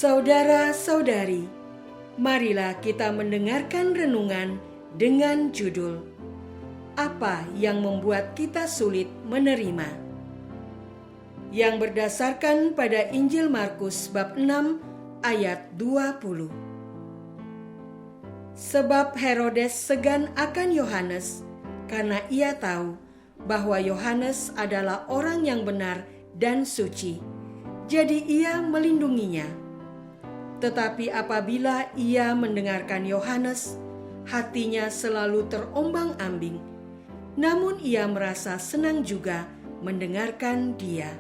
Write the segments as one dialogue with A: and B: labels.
A: Saudara-saudari, marilah kita mendengarkan renungan dengan judul "Apa yang membuat kita sulit menerima?" yang berdasarkan pada Injil Markus bab 6 ayat 20. Sebab Herodes segan akan Yohanes karena ia tahu bahwa Yohanes adalah orang yang benar dan suci, jadi ia melindunginya. Tetapi apabila ia mendengarkan Yohanes, hatinya selalu terombang-ambing. Namun ia merasa senang juga mendengarkan dia.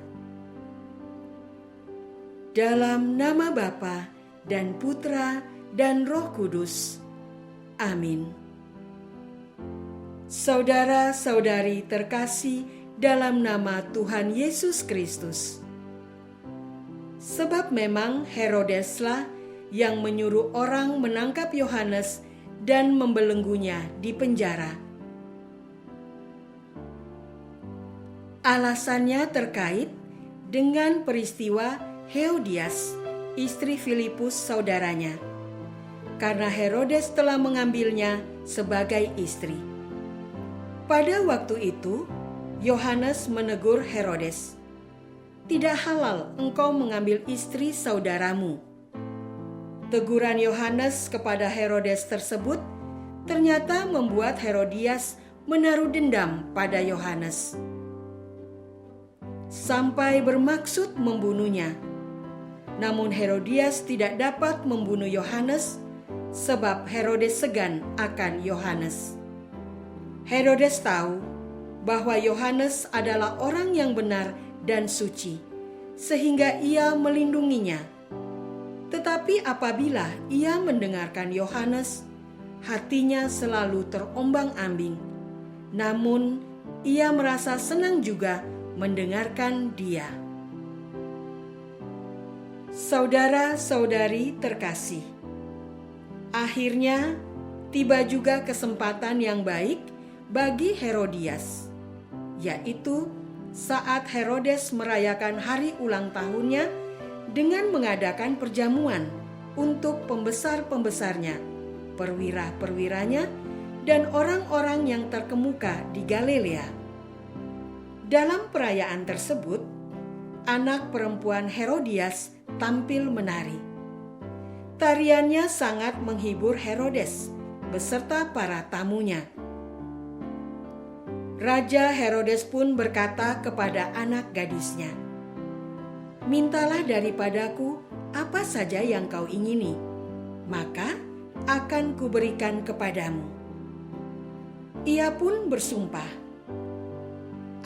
A: Dalam nama Bapa dan Putra dan Roh Kudus. Amin. Saudara-saudari terkasih dalam nama Tuhan Yesus Kristus. Sebab memang Herodeslah yang menyuruh orang menangkap Yohanes dan membelenggunya di penjara. Alasannya terkait dengan peristiwa Herodias, istri Filipus saudaranya, karena Herodes telah mengambilnya sebagai istri. Pada waktu itu, Yohanes menegur Herodes, "Tidak halal engkau mengambil istri saudaramu." Teguran Yohanes kepada Herodes tersebut ternyata membuat Herodias menaruh dendam pada Yohanes, sampai bermaksud membunuhnya. Namun Herodias tidak dapat membunuh Yohanes sebab Herodes segan akan Yohanes. Herodes tahu bahwa Yohanes adalah orang yang benar dan suci, sehingga ia melindunginya. Tetapi apabila ia mendengarkan Yohanes, hatinya selalu terombang-ambing. Namun ia merasa senang juga mendengarkan dia. Saudara-saudari terkasih, akhirnya tiba juga kesempatan yang baik bagi Herodias, yaitu saat Herodes merayakan hari ulang tahunnya dengan mengadakan perjamuan untuk pembesar-pembesarnya, perwira-perwiranya, dan orang-orang yang terkemuka di Galilea. Dalam perayaan tersebut, anak perempuan Herodias tampil menari. Tariannya sangat menghibur Herodes beserta para tamunya. Raja Herodes pun berkata kepada anak gadisnya, "Mintalah daripadaku apa saja yang kau ingini, maka akan kuberikan kepadamu." Ia pun bersumpah,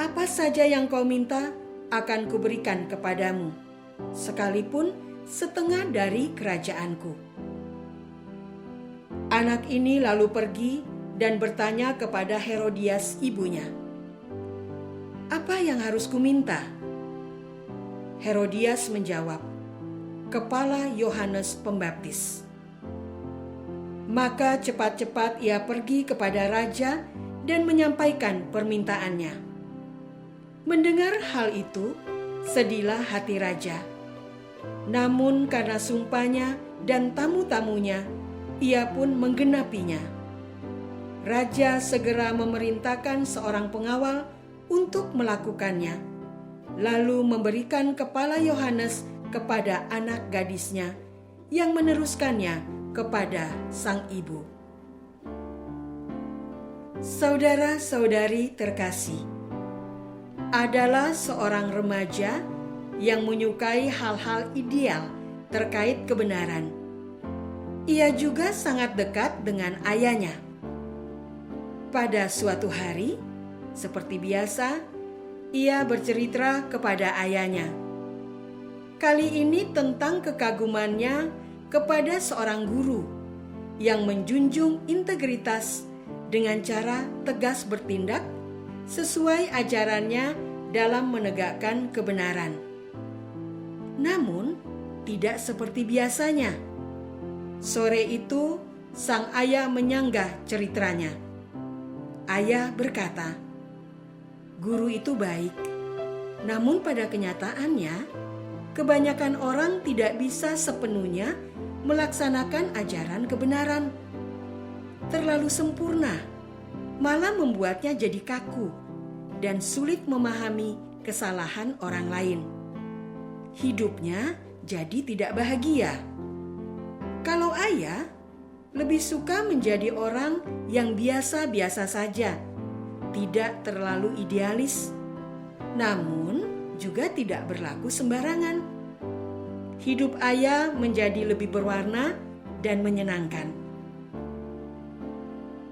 A: "Apa saja yang kau minta akan kuberikan kepadamu, sekalipun setengah dari kerajaanku." Anak ini lalu pergi dan bertanya kepada Herodias ibunya, "Apa yang harus kuminta?" Herodias menjawab, "Kepala Yohanes Pembaptis." Maka cepat-cepat ia pergi kepada raja dan menyampaikan permintaannya. Mendengar hal itu, sedihlah hati raja. Namun karena sumpahnya dan tamu-tamunya, ia pun menggenapinya. Raja segera memerintahkan seorang pengawal untuk melakukannya, lalu memberikan kepala Yohanes kepada anak gadisnya yang meneruskannya kepada sang ibu. Saudara-saudari terkasih, adalah seorang remaja yang menyukai hal-hal ideal terkait kebenaran. Ia juga sangat dekat dengan ayahnya. Pada suatu hari, seperti biasa, ia bercerita kepada ayahnya. Kali ini tentang kekagumannya kepada seorang guru yang menjunjung integritas dengan cara tegas bertindak sesuai ajarannya dalam menegakkan kebenaran. Namun, tidak seperti biasanya. Sore itu, sang ayah menyanggah ceritanya. Ayah berkata, "Guru itu baik, namun pada kenyataannya kebanyakan orang tidak bisa sepenuhnya melaksanakan ajaran kebenaran. Terlalu sempurna, malah membuatnya jadi kaku dan sulit memahami kesalahan orang lain. Hidupnya jadi tidak bahagia. Kalau ayah lebih suka menjadi orang yang biasa-biasa saja, tidak terlalu idealis, namun juga tidak berlaku sembarangan. Hidup ayah menjadi lebih berwarna dan menyenangkan.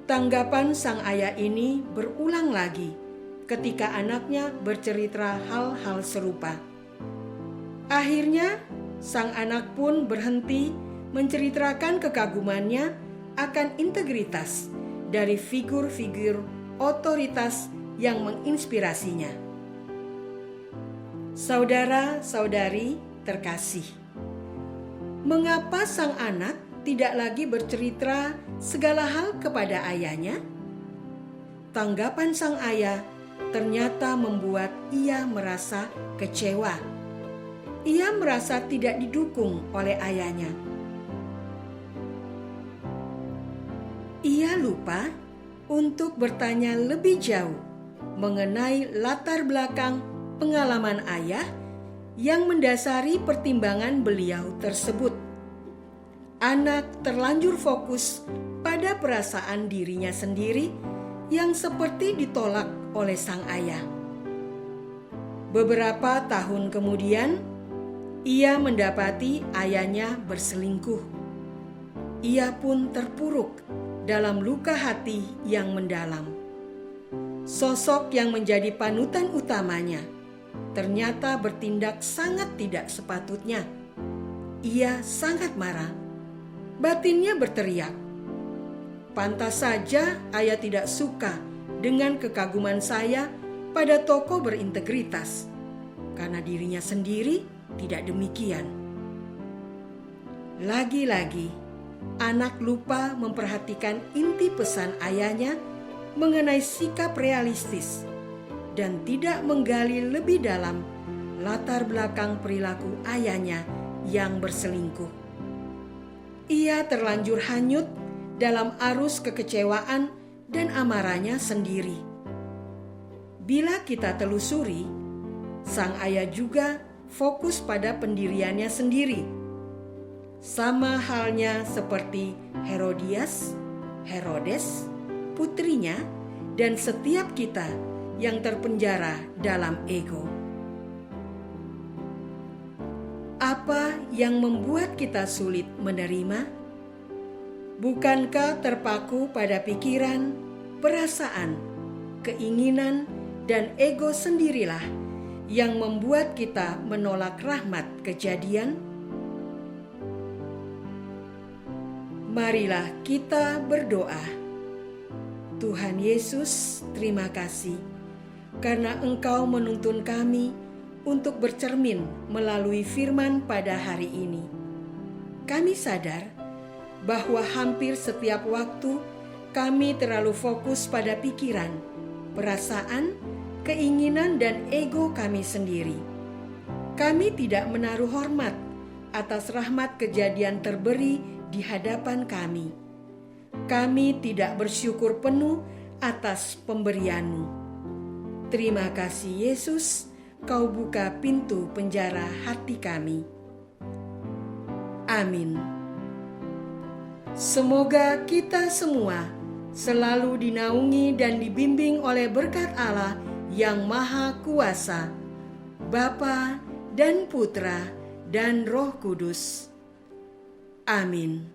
A: Tanggapan sang ayah ini berulang lagi ketika anaknya bercerita hal-hal serupa. Akhirnya, sang anak pun berhenti menceritakan kekagumannya akan integritas dari figur-figur otoritas yang menginspirasinya. Saudara-saudari terkasih, mengapa sang anak tidak lagi bercerita segala hal kepada ayahnya? Tanggapan sang ayah ternyata membuat ia merasa kecewa. Ia merasa tidak didukung oleh ayahnya. Ia lupa untuk bertanya lebih jauh mengenai latar belakang pengalaman ayah yang mendasari pertimbangan beliau tersebut. Anak terlanjur fokus pada perasaan dirinya sendiri yang seperti ditolak oleh sang ayah. Beberapa tahun kemudian, ia mendapati ayahnya berselingkuh. Ia pun terpuruk dalam luka hati yang mendalam. Sosok yang menjadi panutan utamanya ternyata bertindak sangat tidak sepatutnya. Ia sangat marah. Batinnya berteriak, "Pantas saja ayah tidak suka dengan kekaguman saya pada tokoh berintegritas, karena dirinya sendiri tidak demikian." Lagi-lagi, anak lupa memperhatikan inti pesan ayahnya mengenai sikap realistis dan tidak menggali lebih dalam latar belakang perilaku ayahnya yang berselingkuh. Ia terlanjur hanyut dalam arus kekecewaan dan amarahnya sendiri. Bila kita telusuri, sang ayah juga fokus pada pendiriannya sendiri. Sama halnya seperti Herodes, putrinya, dan setiap kita yang terpenjara dalam ego. Apa yang membuat kita sulit menerima? Bukankah terpaku pada pikiran, perasaan, keinginan, dan ego sendirilah yang membuat kita menolak rahmat kejadian? Marilah kita berdoa. Tuhan Yesus, terima kasih karena Engkau menuntun kami untuk bercermin melalui firman pada hari ini. Kami sadar bahwa hampir setiap waktu kami terlalu fokus pada pikiran, perasaan, keinginan, dan ego kami sendiri. Kami tidak menaruh hormat atas rahmat kejadian terberi di hadapan kami. Kami tidak bersyukur penuh atas pemberian-Mu. Terima kasih Yesus, Kau buka pintu penjara hati kami. Amin. Semoga kita semua selalu dinaungi dan dibimbing oleh berkat Allah yang Maha Kuasa, Bapa dan Putra dan Roh Kudus. Amin.